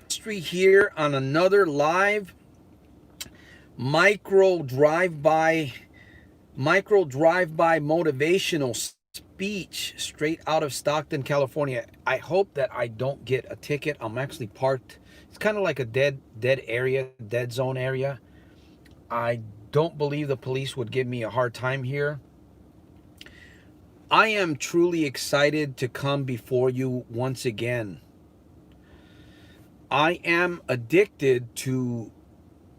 Mystery here on another live micro drive-by motivational speech straight out of Stockton, California. I hope that I don't get a ticket. I'm actually parked. It's kind of like a dead area, dead zone area. I don't believe the police would give me a hard time here. I am truly excited to come before you once again. I am addicted to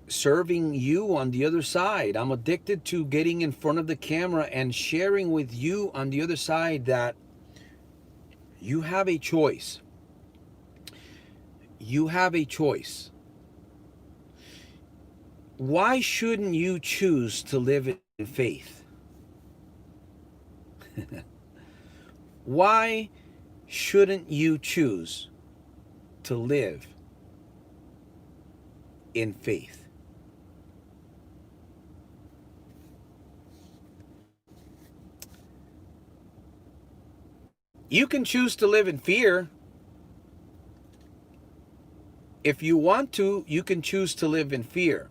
serving you on the other side. I'm addicted to getting in front of the camera and sharing with you on the other side that you have a choice. You have a choice. Why shouldn't you choose to live in faith? Why shouldn't you choose to live in faith? You can choose to live in fear. If you want to, you can choose to live in fear.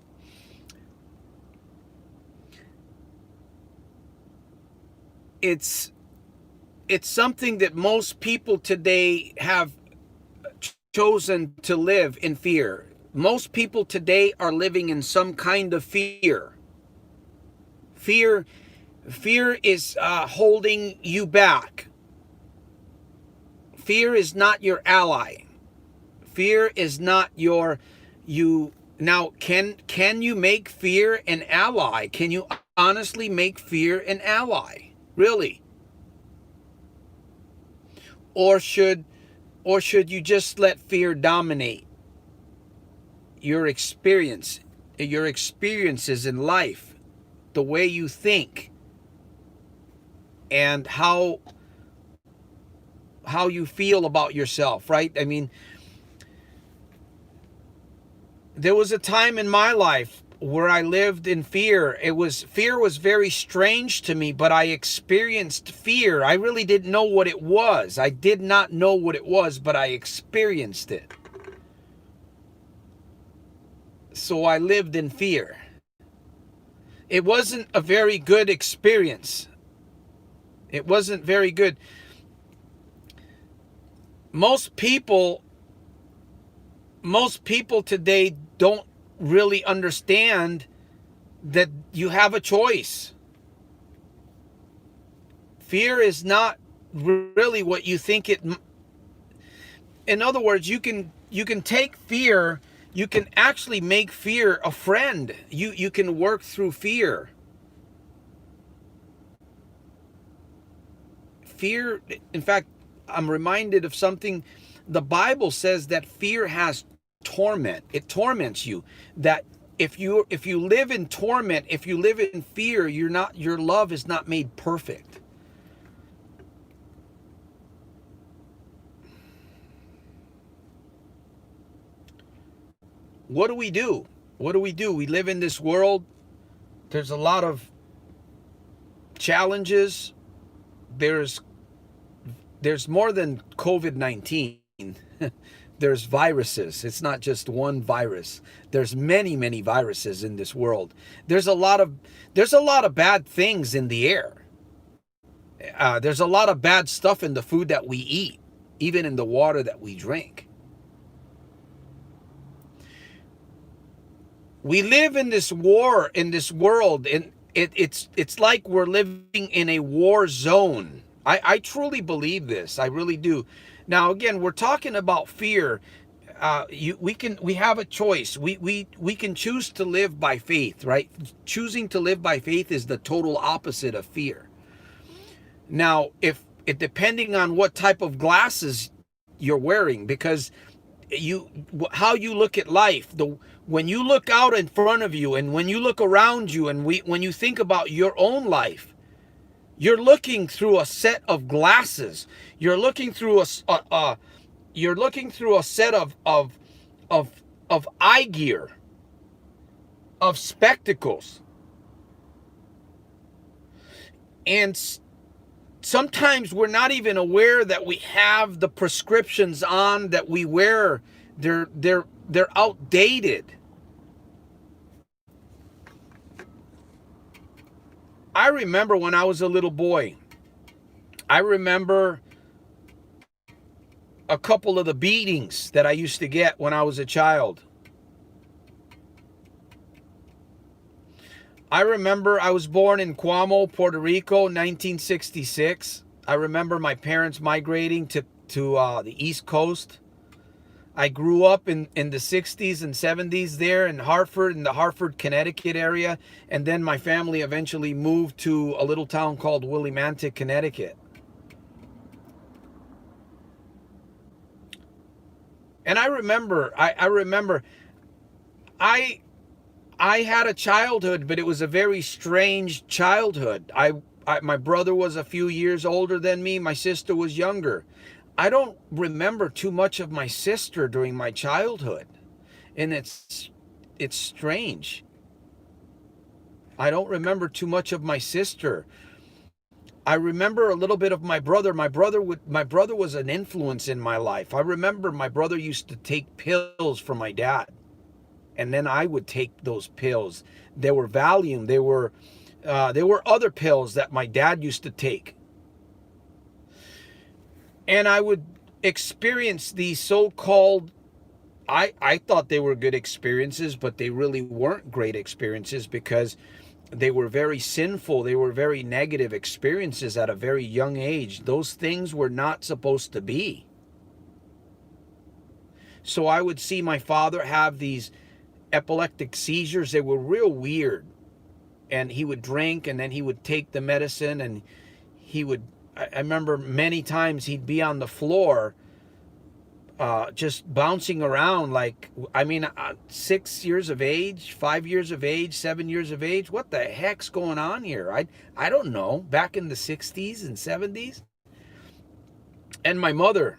It's something that most people today have chosen to live in fear. Most people today are living in some kind of fear. Fear is holding you back. Fear is not your ally. Fear is not you. Now, can you make fear an ally? Can you honestly make fear an ally? Really? Or should you just let fear dominate your experiences in life, the way you think, and how you feel about yourself, right? I mean, there was a time in my life where I lived in fear. Fear was very strange to me, but I experienced fear. I really didn't know what it was. I did not know what it was, but I experienced it. So I lived in fear. It wasn't a very good experience. It wasn't very good. Most people today don't really understand that you have a choice. Fear is not really what you think it. In other words, you can take fear, you can actually make fear a friend. You can work through fear. Fear, in fact, I'm reminded of something. The Bible says that fear has torment. It torments you. That if you live in torment, if you live in fear, your love is not made perfect. What do we do? What do we do? We live in this world. There's a lot of challenges. There's more than COVID-19. There's viruses. It's not just one virus. There's many viruses in this world. There's a lot of bad things in the air. There's a lot of bad stuff in the food that we eat, even in the water that we drink. We live in this war, in this world, and it's like we're living in a war zone. I truly believe this. I really do. Now, again, we're talking about fear. We have a choice. We can choose to live by faith, right? Choosing to live by faith is the total opposite of fear. Now, if it depending on what type of glasses you're wearing, because how you look at life, when you look out in front of you and when you look around you and when you think about your own life, you're looking through a set of glasses. You're looking through a set of eye gear, of spectacles. And sometimes we're not even aware that we have the prescriptions on that we wear They're outdated. I remember when I was a little boy. I remember a couple of the beatings that I used to get when I was a child. I remember I was born in Cuamo, Puerto Rico, 1966. I remember my parents migrating to the East Coast. I grew up in the 60s and 70s there in Hartford, in the Hartford, Connecticut area. And then my family eventually moved to a little town called Willimantic, Connecticut. And I remember, I I had a childhood, but it was a very strange childhood. My brother was a few years older than me. My sister was younger. I don't remember too much of my sister during my childhood, and it's strange. I don't remember too much of my sister. I remember a little bit of my brother. My brother was an influence in my life. I remember my brother used to take pills for my dad, and then I would take those pills. They were Valium. There were other pills that my dad used to take, and I would experience these so-called. I thought they were good experiences, but they really weren't great experiences because they were very sinful. They were very negative experiences at a very young age. Those things were not supposed to be. So I would see my father have these epileptic seizures. They were real weird. And he would drink, and then he would take the medicine, and he would, I remember many times he'd be on the floor just bouncing around like, 6 years of age, 5 years of age, 7 years of age. What the heck's going on here? I don't know. Back in the 60s and 70s. And my mother,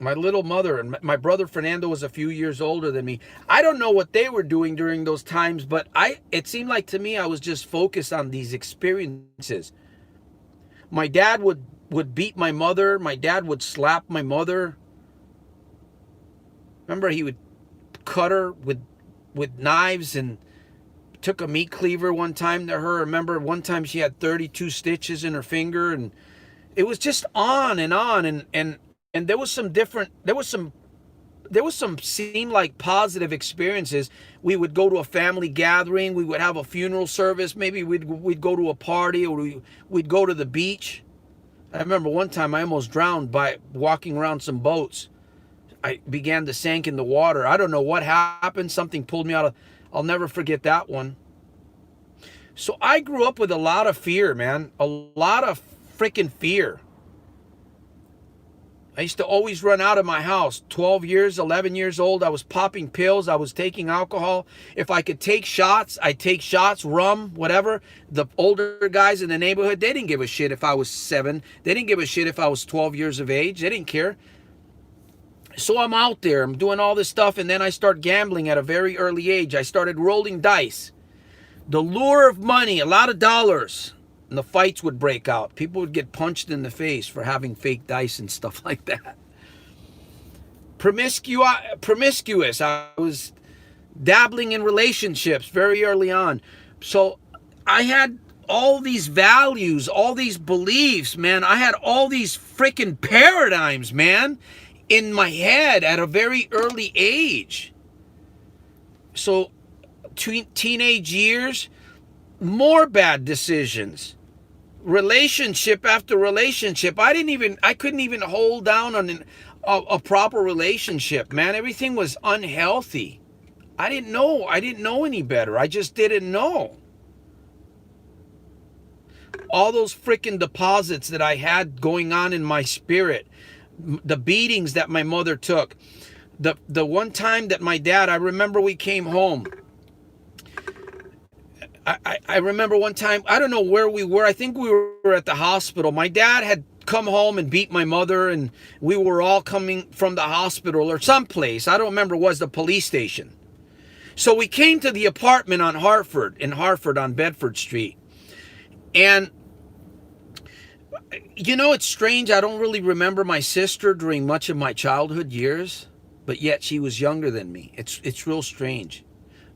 my little mother, and my brother Fernando was a few years older than me. I don't know what they were doing during those times, but it seemed like to me I was just focused on these experiences. My dad would beat my mother. My dad would slap my mother. Remember, he would cut her with knives, and took a meat cleaver one time to her. Remember, one time she had 32 stitches in her finger, and it was just on and on. And there was some seemed like positive experiences. We would go to a family gathering. We would have a funeral service. Maybe we'd go to a party, or we'd go to the beach. I remember one time I almost drowned by walking around some boats. I began to sink in the water. I don't know what happened. Something pulled me out of. I'll never forget that one. So I grew up with a lot of fear, man. A lot of freaking fear. I used to always run out of my house. 12 years, 11 years old, I was popping pills. I was taking alcohol. If I could take shots, I'd take shots, rum, whatever. The older guys in the neighborhood, they didn't give a shit if I was 7. They didn't give a shit if I was 12 years of age. They didn't care. So I'm out there, I'm doing all this stuff, and then I start gambling at a very early age. I started rolling dice. The lure of money, a lot of dollars, and the fights would break out. People would get punched in the face for having fake dice and stuff like that. Promiscuous. I was dabbling in relationships very early on. So I had all these values, all these beliefs, man. I had all these freaking paradigms, man, in my head at a very early age. So teenage years, more bad decisions, relationship after relationship. I couldn't even hold down on a proper relationship, man. Everything was unhealthy. I didn't know any better. I just didn't know. All those freaking deposits that I had going on in my spirit, the beatings that my mother took, the one time that my dad, I remember we came home. I remember one time, I don't know where we were. I think we were at the hospital. My dad had come home and beat my mother, and we were all coming from the hospital or someplace. I don't remember, it was the police station. So we came to the apartment in Hartford on Bedford Street. And it's strange. I don't really remember my sister during much of my childhood years. but yet she was younger than me. It's real strange.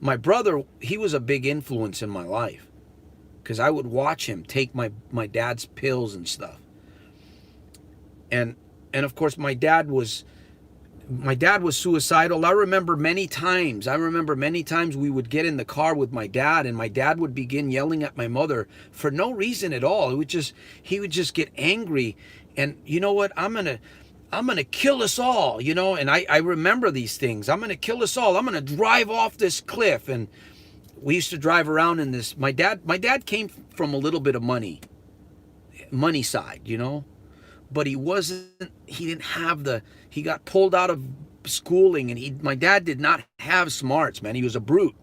My brother, he was a big influence in my life because I would watch him take my dad's pills and stuff. And of course my dad was suicidal. I remember many times we would get in the car with my dad, and my dad would begin yelling at my mother for no reason at all. He would just get angry, and you know what? I'm gonna kill us all, you know. And I remember these things. I'm gonna kill us all. I'm gonna drive off this cliff. And we used to drive around in this. My dad came from a little bit of money side, you know. But he didn't have he got pulled out of schooling, and my dad did not have smarts, man. He was a brute.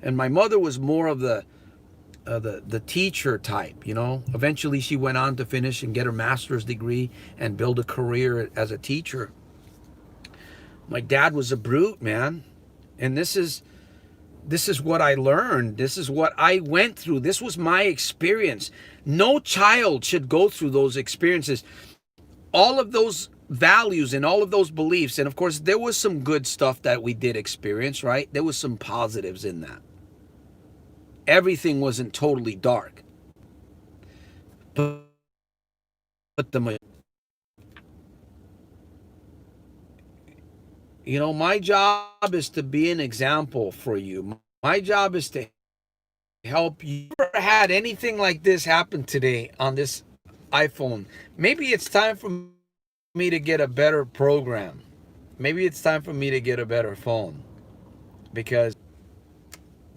And my mother was more of the teacher type, you know. Eventually she went on to finish and get her master's degree and build a career as a teacher. My dad was a brute, man. And this is what I learned. This is what I went through. This was my experience. No child should go through those experiences. All of those values and all of those beliefs. And of course, there was some good stuff that we did experience, right? There was some positives in that. Everything wasn't totally dark. But you know, my job is to be an example for you. My job is to help you. Never had anything like this happen today on this iPhone. Maybe it's time for me to get a better program. Maybe it's time for me to get a better phone. Because,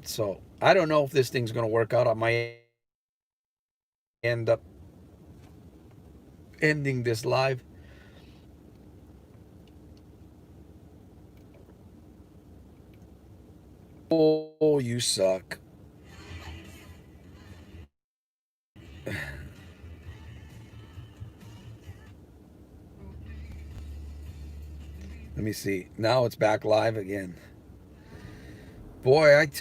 so, I don't know if this thing's going to work out. I might end up ending this live. Oh, you suck. Let me see. Now it's back live again. Boy,